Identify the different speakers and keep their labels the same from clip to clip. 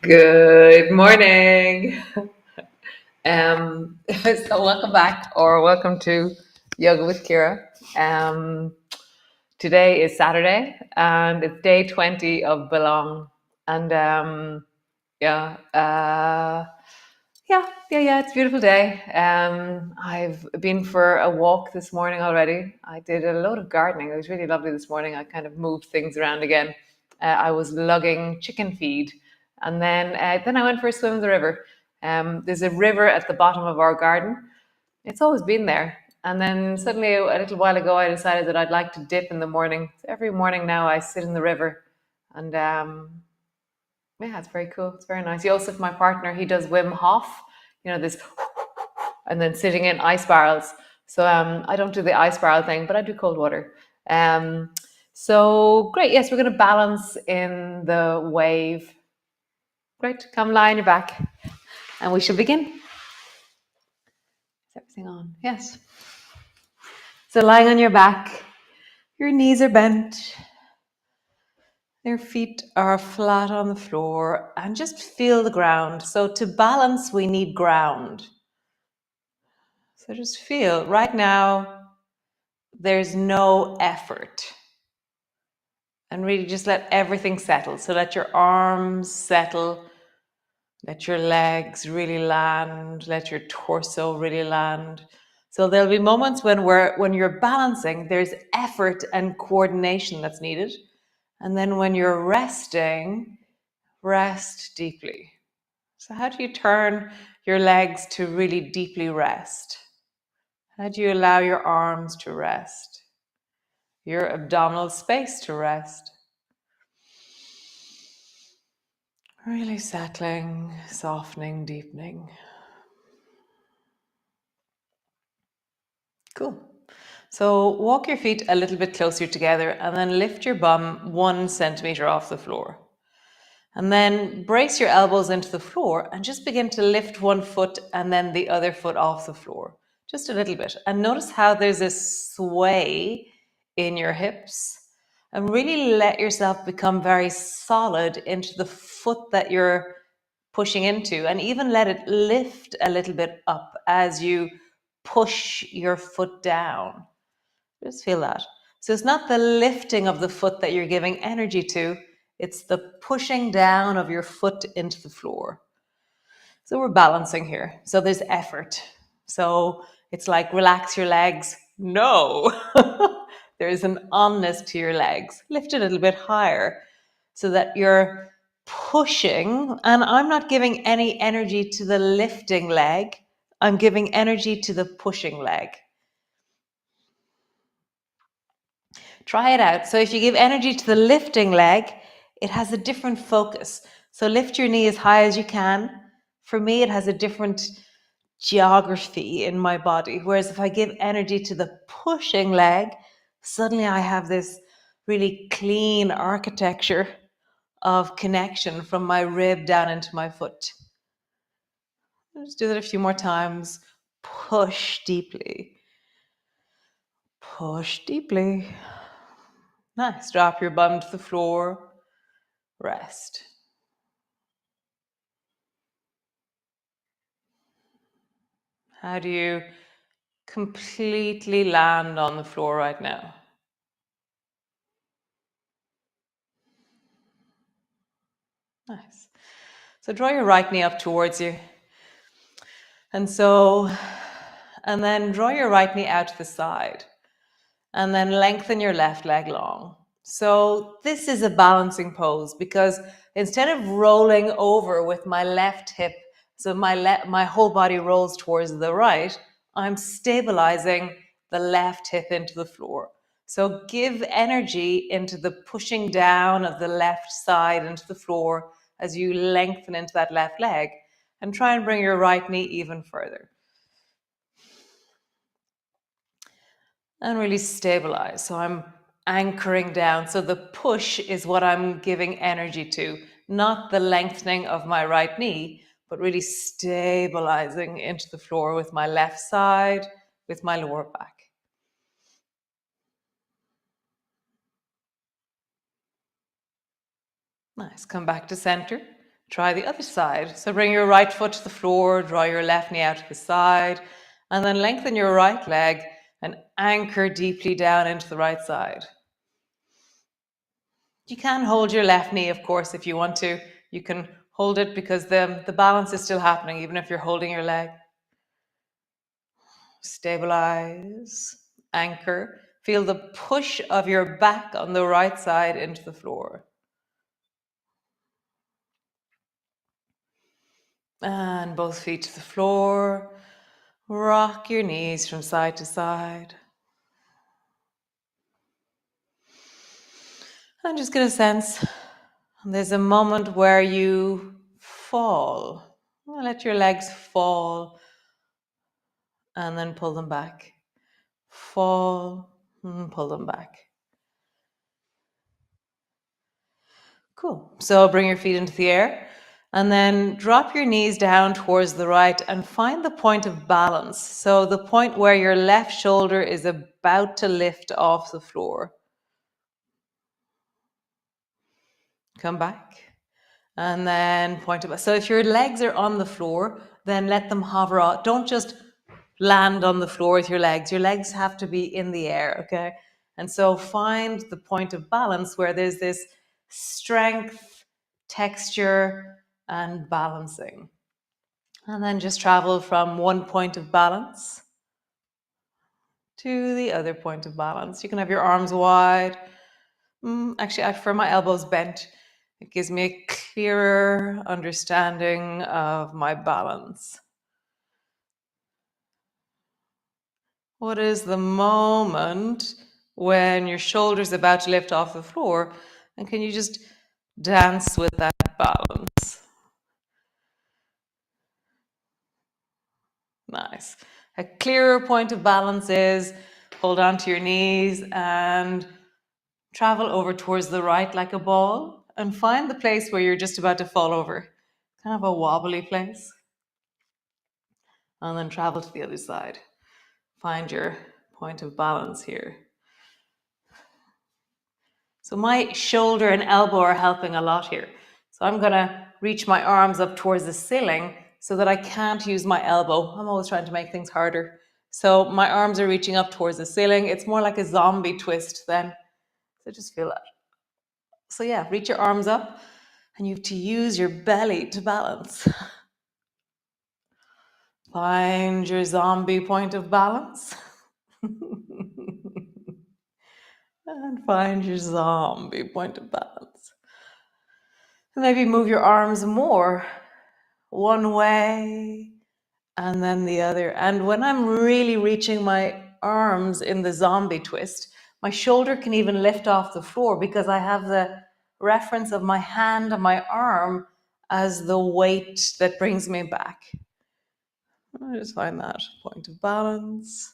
Speaker 1: Good morning. So welcome back or welcome to Yoga with Ciara. Today is Saturday and it's day 20 of Belong. And yeah, it's a beautiful day. I've been for a walk this morning already. I did a load of gardening. It was really lovely this morning. I kind of moved things around again. I was lugging chicken feed, and then I went for a swim in the river. There's a river at the bottom of our garden. It's always been there. And then suddenly, a little while ago, I decided that I'd like to dip in the morning. So every morning now, I sit in the river, and yeah, it's very cool. It's very nice. Joseph, my partner, he does Wim Hof, this, and then sitting in ice barrels. So I don't do the ice barrel thing, but I do cold water. So great. Yes, we're going to balance in the wave. Great. Come lie on your back, and we shall begin. Is everything on? Yes. So lying on your back, your knees are bent. Your feet are flat on the floor and just feel the ground. So to balance, we need ground. So just feel right now, there's no effort. And really just let everything settle. So let your arms settle. Let your legs really land. Let your torso really land. So there'll be moments when you're balancing, there's effort and coordination that's needed. And then when you're resting, rest deeply. So how do you turn your legs to really deeply rest? How do you allow your arms to rest? Your abdominal space to rest? Really settling, softening, deepening. Cool. So walk your feet a little bit closer together and then lift your bum 1 centimeter off the floor. And then brace your elbows into the floor and just begin to lift one foot and then the other foot off the floor. Just a little bit. And notice how there's a sway in your hips. And really let yourself become very solid into the foot that you're pushing into, and even let it lift a little bit up as you push your foot down. Just feel that. So it's not the lifting of the foot that you're giving energy to, it's the pushing down of your foot into the floor. So we're balancing here. So there's effort. So it's like relax your legs. No. There's an onness to your legs. Lift a little bit higher so that you're pushing. And I'm not giving any energy to the lifting leg. I'm giving energy to the pushing leg. Try it out. So if you give energy to the lifting leg, it has a different focus. So lift your knee as high as you can. For me, it has a different geography in my body. Whereas if I give energy to the pushing leg, suddenly I have this really clean architecture of connection from my rib down into my foot. Let's do that a few more times. Push deeply. Push deeply. Nice. Drop your bum to the floor. Rest. How do you completely land on the floor right now? Nice. So draw your right knee up towards you. And then draw your right knee out to the side. And then lengthen your left leg long. So this is a balancing pose because instead of rolling over with my left hip, so my whole body rolls towards the right, I'm stabilizing the left hip into the floor. So give energy into the pushing down of the left side into the floor as you lengthen into that left leg, and try and bring your right knee even further. And really stabilize. So I'm anchoring down. So the push is what I'm giving energy to, not the lengthening of my right knee, but really stabilizing into the floor with my left side, with my lower back. Nice. Come back to center. Try the other side. So bring your right foot to the floor, draw your left knee out to the side, and then lengthen your right leg and anchor deeply down into the right side. You can hold your left knee, of course, if you want to. You can hold it because the balance is still happening, even if you're holding your leg. Stabilize, anchor. Feel the push of your back on the right side into the floor. And both feet to the floor. Rock your knees from side to side. And just get a sense. There's a moment where you fall. Let your legs fall and then pull them back. Fall and pull them back. Cool. So bring your feet into the air and then drop your knees down towards the right and find the point of balance. So the point where your left shoulder is about to lift off the floor. Come back. And then point it. So if your legs are on the floor, then let them hover out. Don't just land on the floor with your legs. Your legs have to be in the air, okay? And so find the point of balance where there's this strength, texture, and balancing. And then just travel from one point of balance to the other point of balance. You can have your arms wide. Actually, I prefer my elbows bent. It gives me a clearer understanding of my balance. What is the moment when your shoulder's about to lift off the floor? And can you just dance with that balance? Nice. A clearer point of balance is hold on to your knees and travel over towards the right like a ball and find the place where you're just about to fall over. Kind of a wobbly place. And then travel to the other side. Find your point of balance here. So my shoulder and elbow are helping a lot here. So I'm going to reach my arms up towards the ceiling so that I can't use my elbow. I'm always trying to make things harder. So my arms are reaching up towards the ceiling. It's more like a zombie twist then. So just feel that. So yeah, reach your arms up and you have to use your belly to balance. Find your zombie point of balance. And find your zombie point of balance. Maybe move your arms more one way and then the other. And when I'm really reaching my arms in the zombie twist, my shoulder can even lift off the floor because I have the reference of my hand and my arm as the weight that brings me back. I just find that point of balance.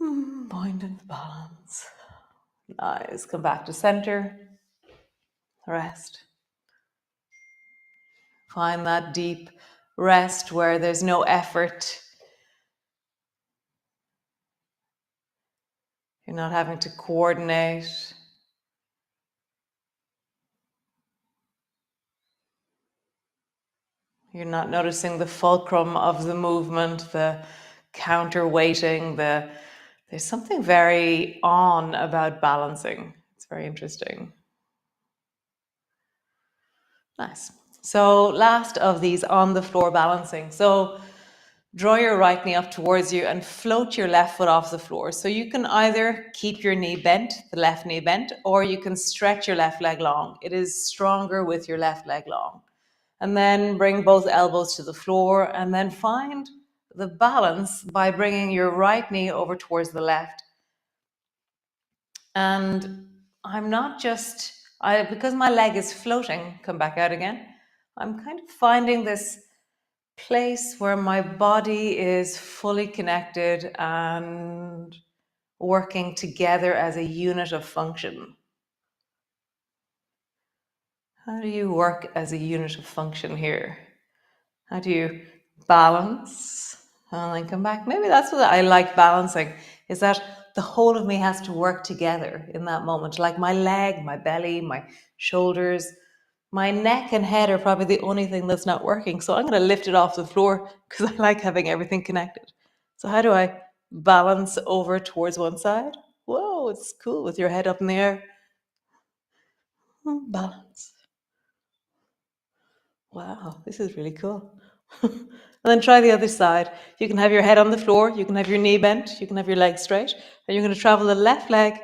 Speaker 1: Point of balance. Nice. Come back to center. Rest. Find that deep rest where there's no effort. You're not having to coordinate. You're not noticing the fulcrum of the movement, the counterweighting, there's something very on about balancing. It's very interesting. Nice. So last of these on the floor balancing. So draw your right knee up towards you and float your left foot off the floor. So you can either keep your knee bent, the left knee bent, or you can stretch your left leg long. It is stronger with your left leg long. And then bring both elbows to the floor and then find the balance by bringing your right knee over towards the left. And I'm not just, because my leg is floating, come back out again, I'm kind of finding this place where my body is fully connected and working together as a unit of function. How do you work as a unit of function here? How do you balance and then come back? Maybe that's what I like balancing, is that the whole of me has to work together in that moment. Like my leg, my belly, my shoulders, My neck and head are probably the only thing that's not working. So I'm going to lift it off the floor because I like having everything connected. So how do I balance over towards one side? Whoa, it's cool with your head up in the air. Balance. Wow, this is really cool. And then try the other side. You can have your head on the floor, you can have your knee bent, you can have your legs straight, and you're going to travel the left leg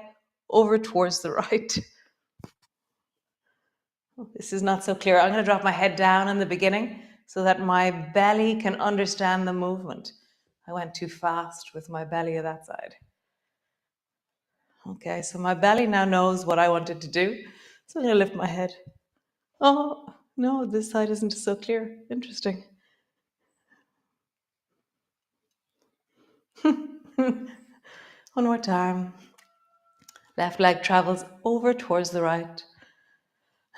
Speaker 1: over towards the right. This is not so clear. I'm going to drop my head down in the beginning so that my belly can understand the movement. I went too fast with my belly of that side. Okay, so my belly now knows what I wanted to do. So I'm going to lift my head. Oh, no, this side isn't so clear. Interesting. One more time. Left leg travels over towards the right.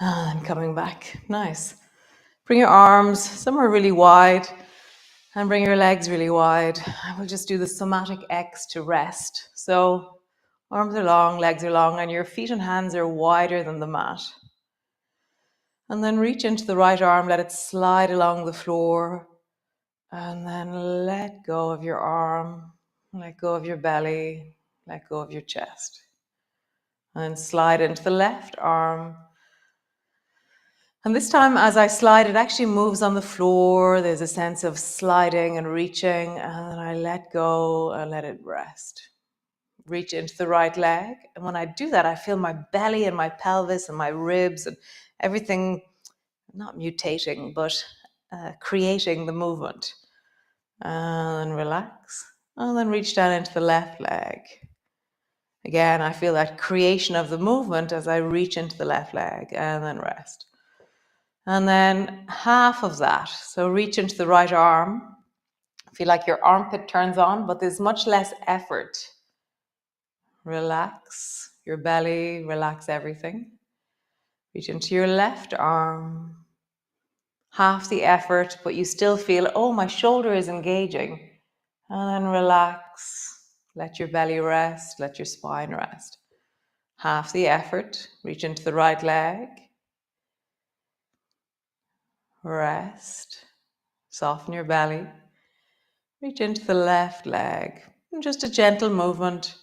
Speaker 1: And coming back. Nice. Bring your arms somewhere really wide and bring your legs really wide. I will just do the somatic X to rest. So arms are long, legs are long, and your feet and hands are wider than the mat. And then reach into the right arm, let it slide along the floor. And then let go of your arm, let go of your belly, let go of your chest. And then slide into the left arm. And this time, as I slide, it actually moves on the floor. There's a sense of sliding and reaching, and then I let go and let it rest. Reach into the right leg. And when I do that, I feel my belly and my pelvis and my ribs and everything not mutating, but creating the movement. And then relax. And then reach down into the left leg. Again, I feel that creation of the movement as I reach into the left leg and then rest. And then half of that. So reach into the right arm. Feel like your armpit turns on, but there's much less effort. Relax your belly, relax everything. Reach into your left arm. Half the effort, but you still feel, oh, my shoulder is engaging. And then relax. Let your belly rest. Let your spine rest. Half the effort. Reach into the right leg. Rest. Soften your belly. Reach into the left leg. And just a gentle movement.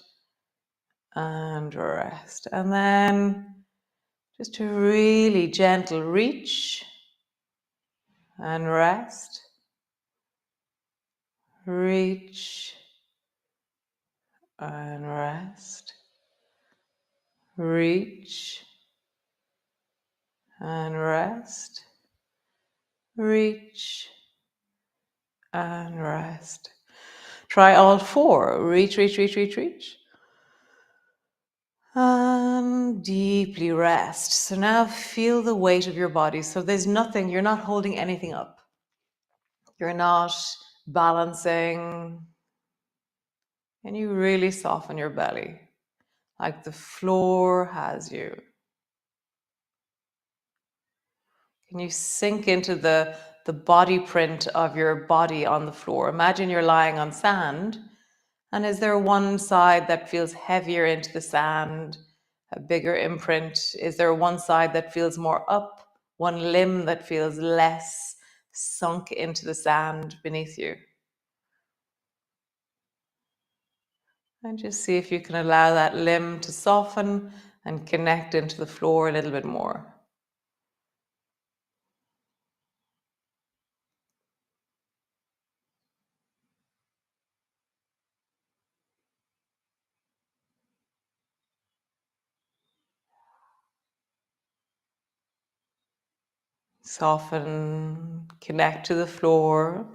Speaker 1: And rest. And then just a really gentle reach. And rest. Reach. And rest. Reach. And rest. Reach. And rest. Try all four. Reach, reach, reach, reach, reach. And deeply rest. So now feel the weight of your body. So there's nothing, you're not holding anything up. You're not balancing. And you really soften your belly, like the floor has you. Can you sink into the body print of your body on the floor? Imagine you're lying on sand. And is there one side that feels heavier into the sand, a bigger imprint? Is there one side that feels more up, one limb that feels less sunk into the sand beneath you? And just see if you can allow that limb to soften and connect into the floor a little bit more. Soften, connect to the floor,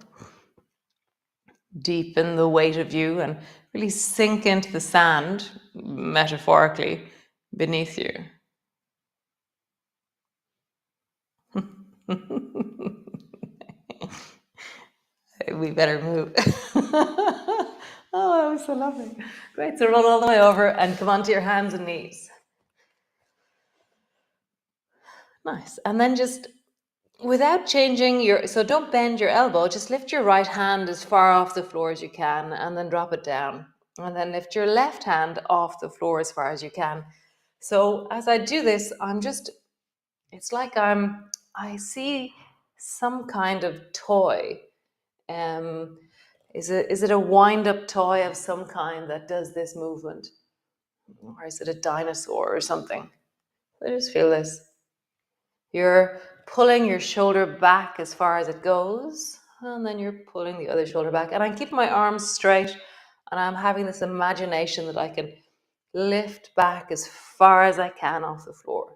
Speaker 1: deepen the weight of you, and really sink into the sand, metaphorically, beneath you. We better move. Oh, that was so lovely. Great, so roll all the way over and come onto your hands and knees. Nice, and then just without changing so don't bend your elbow, just lift your right hand as far off the floor as you can and then drop it down. And then lift your left hand off the floor as far as you can. So as I do this, I'm just It's like I see some kind of toy. Um, is it a wind-up toy of some kind that does this movement? Or is it a dinosaur or something? I just feel this. You're pulling your shoulder back as far as it goes, and then you're pulling the other shoulder back. And I'm keeping my arms straight, and I'm having this imagination that I can lift back as far as I can off the floor.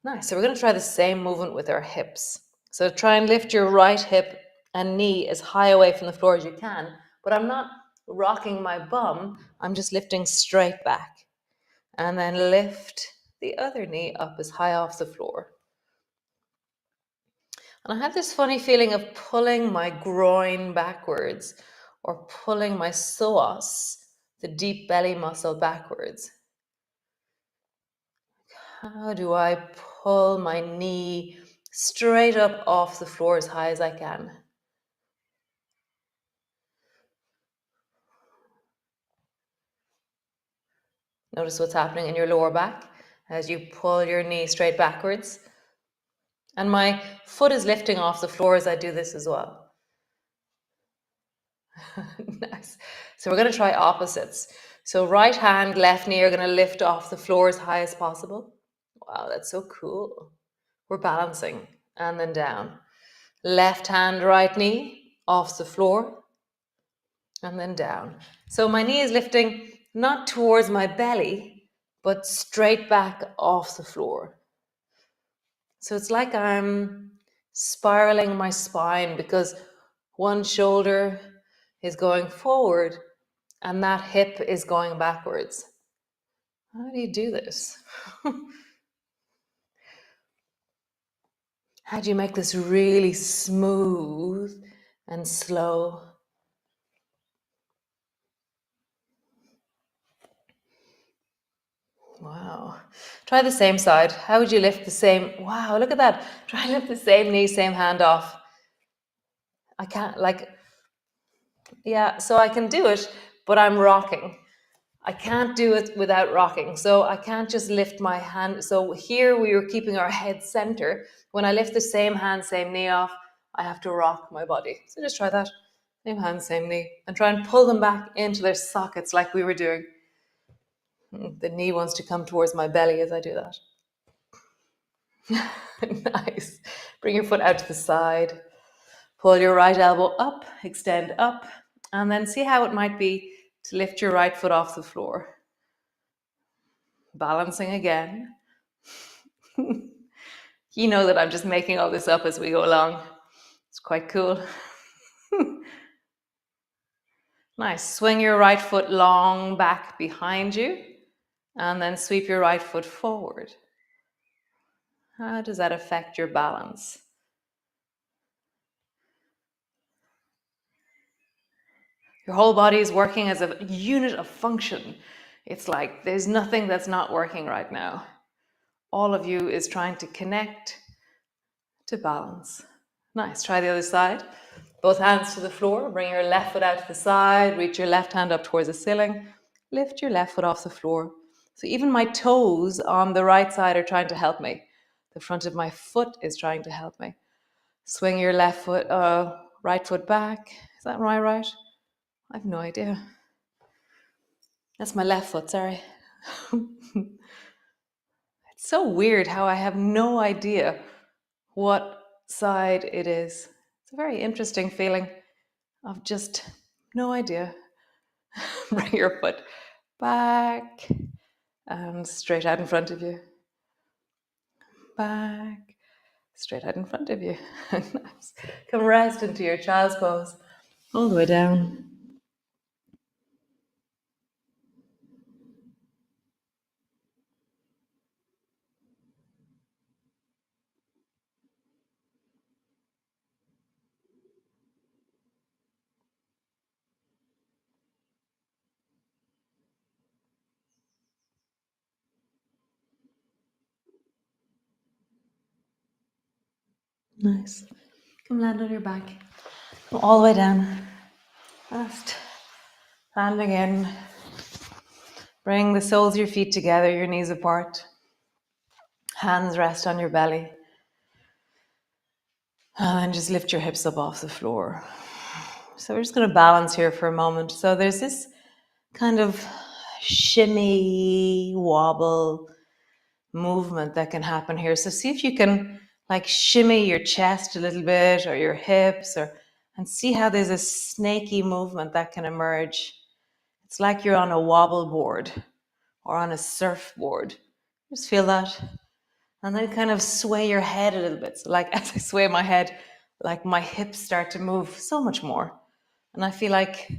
Speaker 1: Nice. So we're going to try the same movement with our hips. So try and lift your right hip and knee as high away from the floor as you can, but I'm not rocking my bum. I'm just lifting straight back. And then lift the other knee up as high off the floor. And I have this funny feeling of pulling my groin backwards or pulling my psoas, the deep belly muscle, backwards. How do I pull my knee straight up off the floor as high as I can? Notice what's happening in your lower back as you pull your knee straight backwards. And my foot is lifting off the floor as I do this as well. Nice. So we're going to try opposites. So right hand, left knee are going to lift off the floor as high as possible. Wow, that's so cool. We're balancing and then down. Left hand, right knee off the floor and then down. So my knee is lifting not towards my belly, but straight back off the floor. So it's like I'm spiraling my spine because one shoulder is going forward and that hip is going backwards. How do you do this? How do you make this really smooth and slow? Wow. Try the same side. How would you lift the same? Wow, look at that. Try and lift the same knee, same hand off. I can't, yeah, so I can do it, but I'm rocking. I can't do it without rocking. So I can't just lift my hand. So here we are keeping our head center. When I lift the same hand, same knee off, I have to rock my body. So just try that. Same hand, same knee. And try and pull them back into their sockets like we were doing. The knee wants to come towards my belly as I do that. Nice. Bring your foot out to the side. Pull your right elbow up, extend up, and then see how it might be to lift your right foot off the floor. Balancing again. You know that I'm just making all this up as we go along. It's quite cool. Nice. Swing your right foot long back behind you and then sweep your right foot forward. How does that affect your balance? Your whole body is working as a unit of function. It's like there's nothing that's not working right now. All of you is trying to connect to balance. Nice. Try the other side. Both hands to the floor. Bring your left foot out to the side. Reach your left hand up towards the ceiling. Lift your left foot off the floor. So even my toes on the right side are trying to help me. The front of my foot is trying to help me. Swing your right foot back. Is that my right? I have no idea. That's my left foot, sorry. It's so weird how I have no idea what side it is. It's a very interesting feeling of just no idea. Bring your foot back and straight out in front of you. Back, straight out in front of you. Nice. Come rest into your child's pose. All the way down. Nice. Come land on your back. Come all the way down. Rest. And again. Bring the soles of your feet together, your knees apart. Hands rest on your belly. And just lift your hips up off the floor. So we're just going to balance here for a moment. So there's this kind of shimmy, wobble movement that can happen here. So see if you can like shimmy your chest a little bit or your hips, and see how there's a snaky movement that can emerge. It's like you're on a wobble board or on a surfboard. Just feel that. And then kind of sway your head a little bit. So like as I sway my head, like my hips start to move so much more. And I feel like,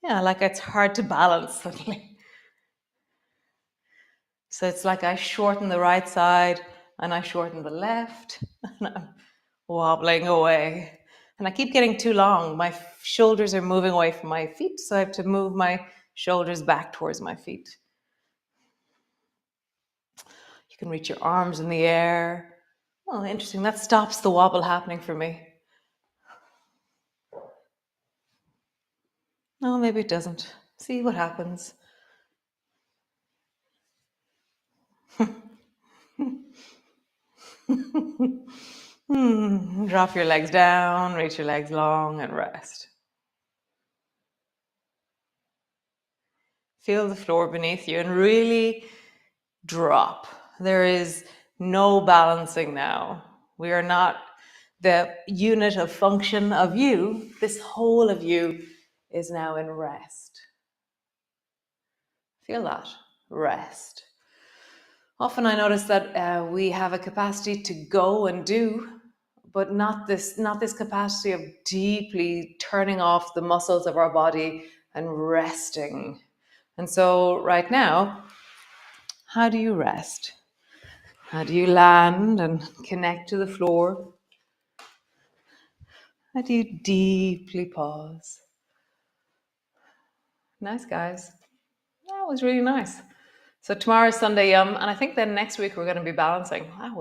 Speaker 1: yeah, like it's hard to balance suddenly. So it's like I shorten the right side and I shorten the left and I'm wobbling away. And I keep getting too long. My shoulders are moving away from my feet, so I have to move my shoulders back towards my feet. You can reach your arms in the air. Oh, interesting. That stops the wobble happening for me. No, maybe it doesn't. See what happens. Drop your legs down, reach your legs long, and rest. Feel the floor beneath you and really drop. There is no balancing now. We are not the unit of function of you. This whole of you is now in rest. Feel that. Rest. Often I notice that we have a capacity to go and do, but not this capacity of deeply turning off the muscles of our body and resting. And so right now, how do you rest? How do you land and connect to the floor? How do you deeply pause? Nice, guys. That was really nice. So tomorrow's Sunday Yum, and I think then next week we're going to be balancing. I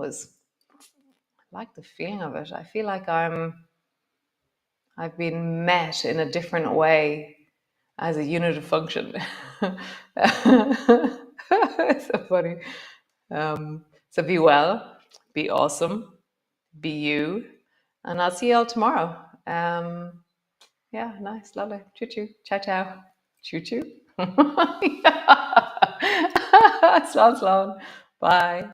Speaker 1: like the feeling of it. I feel like I've been met in a different way as a unit of function. It's so funny. So be well, be awesome, be you, and I'll see you all tomorrow. Yeah, nice, lovely. Choo choo, ciao ciao, choo choo. Slán slán. Bye.